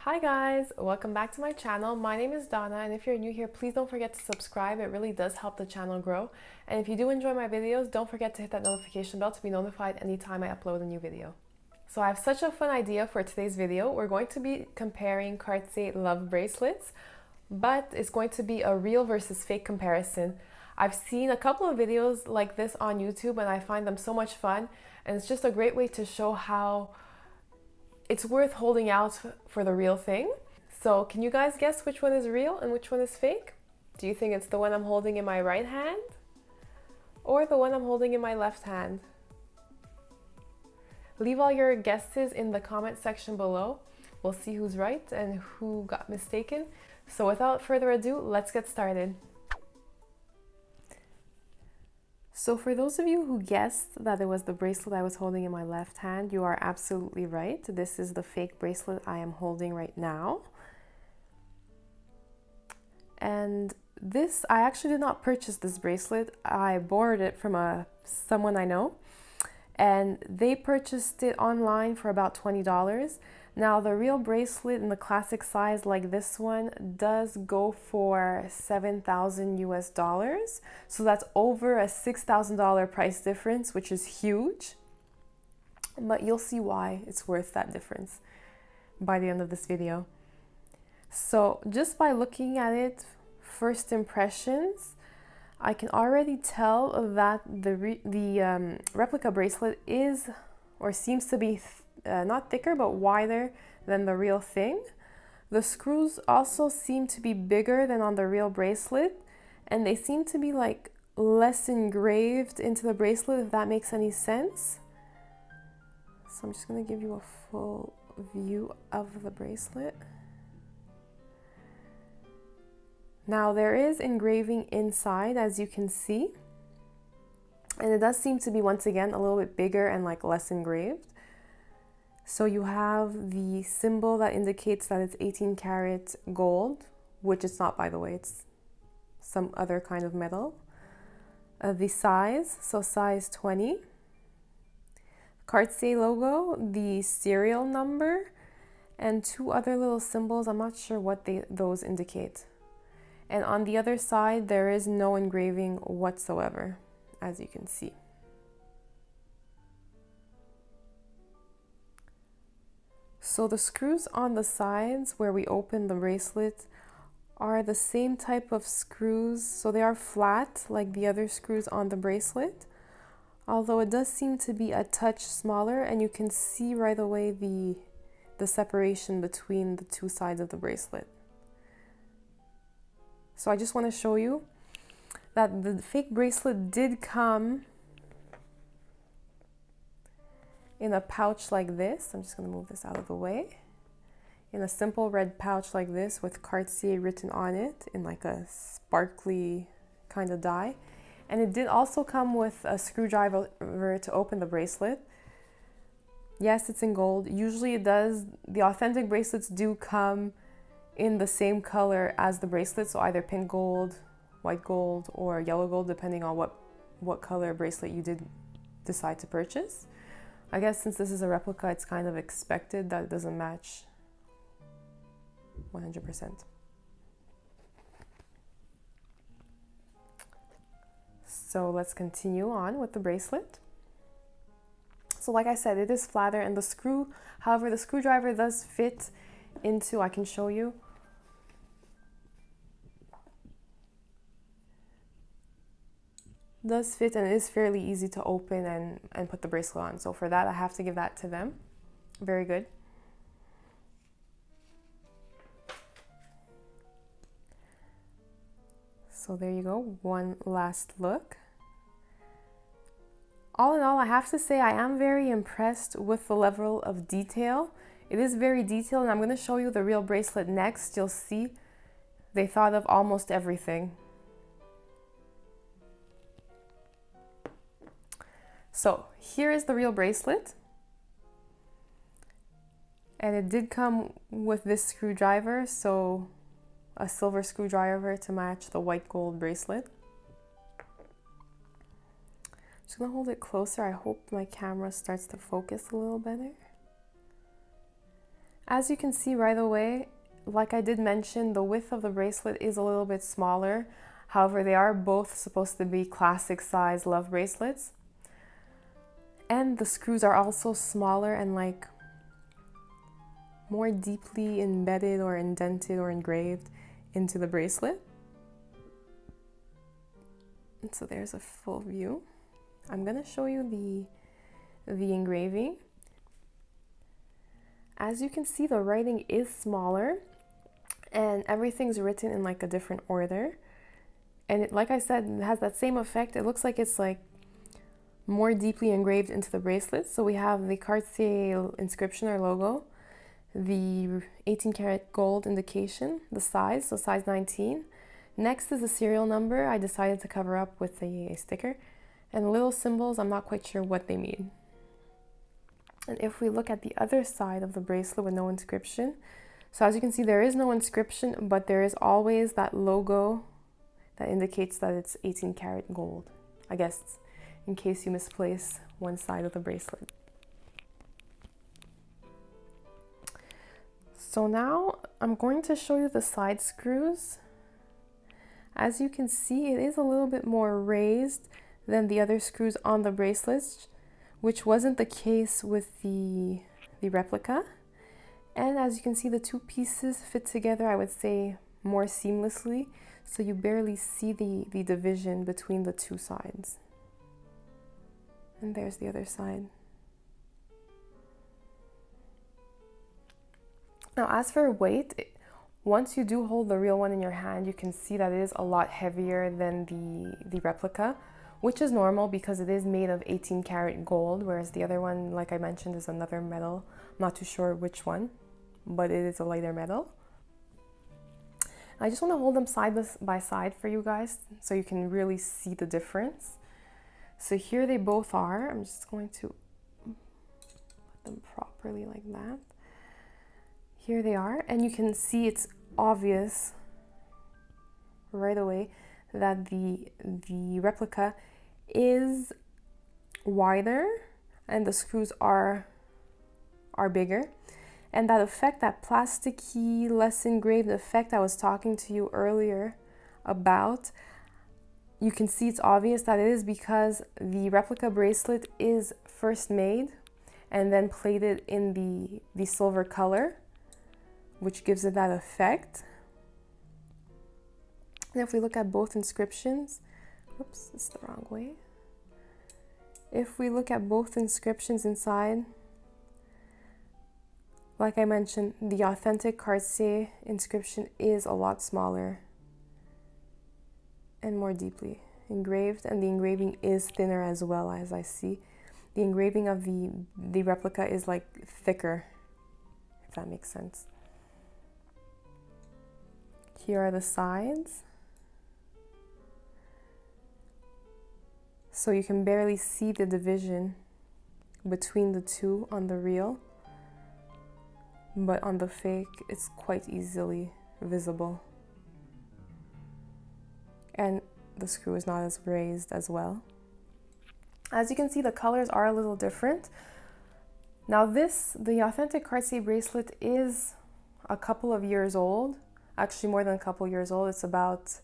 Hi guys, welcome back to my channel. My name is Donna, and if you're new here, please don't forget to subscribe. It really does help the channel grow. And if you do enjoy my videos, don't forget to hit that notification bell to be notified anytime I upload a new video. So I have such a fun idea for today's video. We're going to be comparing Cartier love bracelets, but it's going to be a real versus fake comparison. I've seen a couple of videos like this on YouTube and I find them so much fun, and it's just a great way to show how it's worth holding out for the real thing. So can you guys guess which one is real and which one is fake? Do you think it's the one I'm holding in my right hand or the one I'm holding in my left hand? Leave all your guesses in the comment section below. We'll see who's right and who got mistaken. So without further ado, let's get started. So for those of you who guessed that it was the bracelet I was holding in my left hand, you are absolutely right. This is the fake bracelet I am holding right now. And this, I actually did not purchase this bracelet. I borrowed it from someone I know, and they purchased it online for about $20. Now the real bracelet in the classic size like this one does go for $7,000 US. So that's over a $6,000 price difference, which is huge. But you'll see why it's worth that difference by the end of this video. So just by looking at it, first impressions, I can already tell that the replica bracelet is or seems to be not thicker but wider than the real thing. The screws also seem to be bigger than on the real bracelet, and they seem to be like less engraved into the bracelet, if that makes any sense. So I'm just going to give you a full view of the bracelet. Now there is engraving inside, as you can see, and it does seem to be once again a little bit bigger and like less engraved. So you have the symbol that indicates that it's 18 karat gold, which it's not, by the way, it's some other kind of metal. The size, so size 20. Cartier logo, the serial number, and two other little symbols. I'm not sure what those indicate. And on the other side, there is no engraving whatsoever, as you can see. So the screws on the sides where we open the bracelet are the same type of screws. So they are flat like the other screws on the bracelet, although it does seem to be a touch smaller, and you can see right away the separation between the two sides of the bracelet. So I just want to show you that the fake bracelet did come in a pouch like this. I'm just going to move this out of the way. In a simple red pouch like this with Cartier written on it in like a sparkly kind of dye. And it did also come with a screwdriver to open the bracelet. Yes, it's in gold. Usually it does. The authentic bracelets do come in the same color as the bracelet, so either pink gold, white gold, or yellow gold, depending on what color bracelet you did decide to purchase. I guess since this is a replica, it's kind of expected that it doesn't match 100%. So let's continue on with the bracelet. So like I said, it is flatter, and the screw, however, the screwdriver does fit into, I can show you. Does fit and is fairly easy to open and put the bracelet on. So for that, I have to give that to them. Very good. So there you go, one last look. All in all, I have to say I am very impressed with the level of detail. It is very detailed, and I'm going to show you the real bracelet next. You'll see they thought of almost everything. So here is the real bracelet, and it did come with this screwdriver, so a silver screwdriver to match the white gold bracelet. Just gonna hold it closer. I hope my camera starts to focus a little better. As you can see right away, like I did mention, the width of the bracelet is a little bit smaller. However, they are both supposed to be classic size love bracelets. And the screws are also smaller and like more deeply embedded or indented or engraved into the bracelet. And so there's a full view. I'm gonna show you the engraving. As you can see, the writing is smaller and everything's written in like a different order. And like I said, it has that same effect. It looks like it's like more deeply engraved into the bracelet. So we have the Cartier inscription or logo, the 18 karat gold indication, the size, so size 19. Next is the serial number. I decided to cover up with a sticker. And little symbols, I'm not quite sure what they mean. And if we look at the other side of the bracelet with no inscription, so as you can see, there is no inscription, but there is always that logo that indicates that it's 18 karat gold. I guess in case you misplace one side of the bracelet. So now I'm going to show you the side screws. As you can see, it is a little bit more raised than the other screws on the bracelets, which wasn't the case with the replica. And as you can see, the two pieces fit together, I would say, more seamlessly, so you barely see the division between the two sides. And there's the other side. Now, as for weight, once you do hold the real one in your hand, you can see that it is a lot heavier than the replica, which is normal because it is made of 18 karat gold, whereas the other one, like I mentioned, is another metal. I'm not too sure which one, but it is a lighter metal. I just want to hold them side by side for you guys so you can really see the difference. So here they both are. I'm just going to put them properly like that. Here they are, and you can see it's obvious right away that the replica is wider and the screws are bigger. And that effect, that plasticky, less engraved effect I was talking to you earlier about, you can see it's obvious that it is because the replica bracelet is first made and then plated in the silver color, which gives it that effect. And if we look at both inscriptions, oops, it's the wrong way. If we look at both inscriptions inside, like I mentioned, the authentic Cartier inscription is a lot smaller and more deeply engraved, and the engraving is thinner as well, as I see. The engraving of the replica is like thicker, if that makes sense. Here are the sides. So you can barely see the division between the two on the real, but on the fake it's quite easily visible. And the screw is not as raised as well. As you can see, the colors are a little different. Now the authentic Cartier bracelet is a couple of years old, actually more than a couple years old. It's about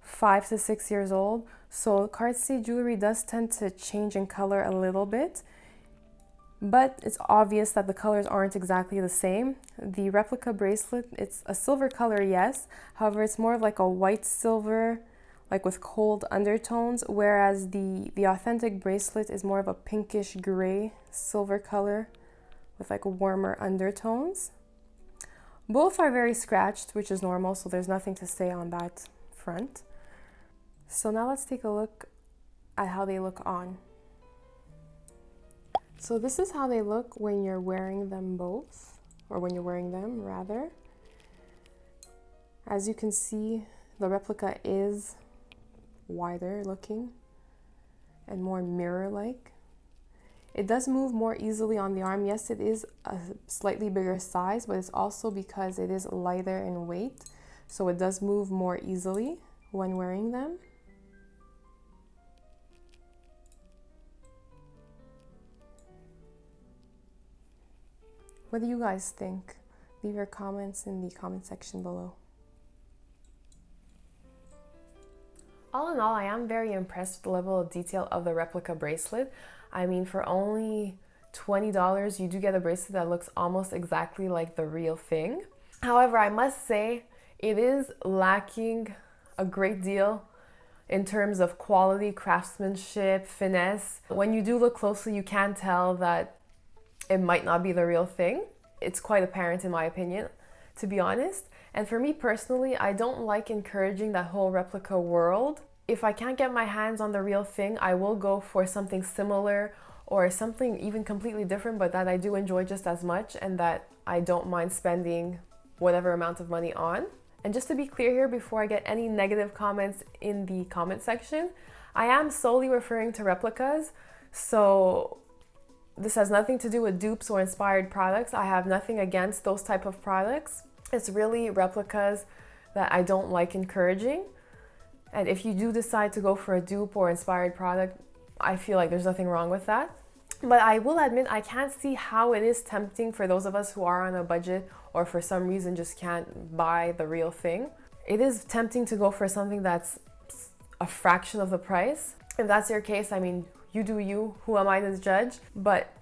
5 to 6 years old. So Cartier jewelry does tend to change in color a little bit, but it's obvious that the colors aren't exactly the same. The replica bracelet, it's a silver color, yes. However, it's more of like a white silver, like with cold undertones, whereas the authentic bracelet is more of a pinkish gray silver color with like warmer undertones. Both are very scratched, which is normal, so there's nothing to say on that front. So now let's take a look at how they look on. So this is how they look when you're wearing them both, or when you're wearing them rather. As you can see, the replica is wider looking and more mirror-like. It does move more easily on the arm. Yes, it is a slightly bigger size, but it's also because it is lighter in weight, so it does move more easily when wearing them. What do you guys think? Leave your comments in the comment section below. All in all, I am very impressed with the level of detail of the replica bracelet. I mean, for only $20, you do get a bracelet that looks almost exactly like the real thing. However, I must say, it is lacking a great deal in terms of quality, craftsmanship, finesse. When you do look closely, you can tell that it might not be the real thing. It's quite apparent in my opinion, to be honest. And for me personally, I don't like encouraging that whole replica world. If I can't get my hands on the real thing, I will go for something similar or something even completely different, but that I do enjoy just as much and that I don't mind spending whatever amount of money on. And just to be clear here, before I get any negative comments in the comment section, I am solely referring to replicas. So this has nothing to do with dupes or inspired products. I have nothing against those type of products. It's really replicas that I don't like encouraging. And if you do decide to go for a dupe or inspired product, I feel like there's nothing wrong with that. But I will admit, I can't see how it is tempting for those of us who are on a budget or for some reason just can't buy the real thing. It is tempting to go for something that's a fraction of the price. If that's your case, I mean, you do you, who am I to judge? But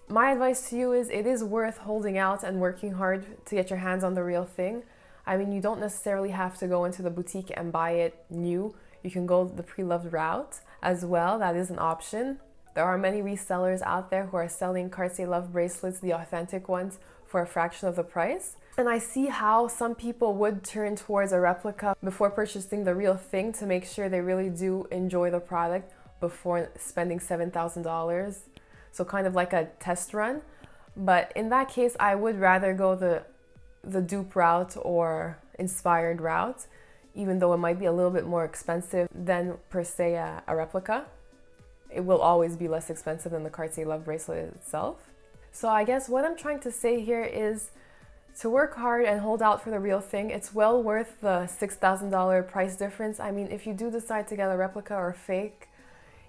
my advice to you is it is worth holding out and working hard to get your hands on the real thing. I mean, you don't necessarily have to go into the boutique and buy it new. You can go the pre-loved route as well. That is an option. There are many resellers out there who are selling Cartier Love bracelets, the authentic ones, for a fraction of the price. And I see how some people would turn towards a replica before purchasing the real thing to make sure they really do enjoy the product before spending $7,000. So kind of like a test run. But in that case, I would rather go the dupe route or inspired route, even though it might be a little bit more expensive than per se a replica. It will always be less expensive than the Cartier Love bracelet itself. So I guess what I'm trying to say here is to work hard and hold out for the real thing. It's well worth the $6,000 price difference. I mean, if you do decide to get a replica or fake,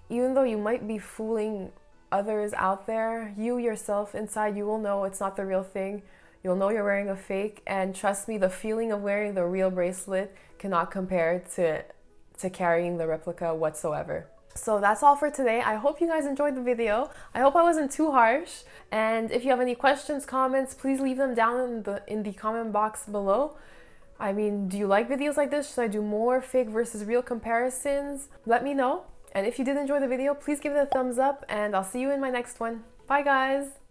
even though you might be fooling others out there, you yourself inside, you will know it's not the real thing. You'll know you're wearing a fake, and trust me, the feeling of wearing the real bracelet cannot compare to carrying the replica whatsoever. So that's all for today. I hope you guys enjoyed the video. I hope I wasn't too harsh. And if you have any questions, comments, please leave them down in the comment box below. I mean, do you like videos like this? Should I do more fake versus real comparisons? Let me know. And if you did enjoy the video, please give it a thumbs up, and I'll see you in my next one. Bye guys!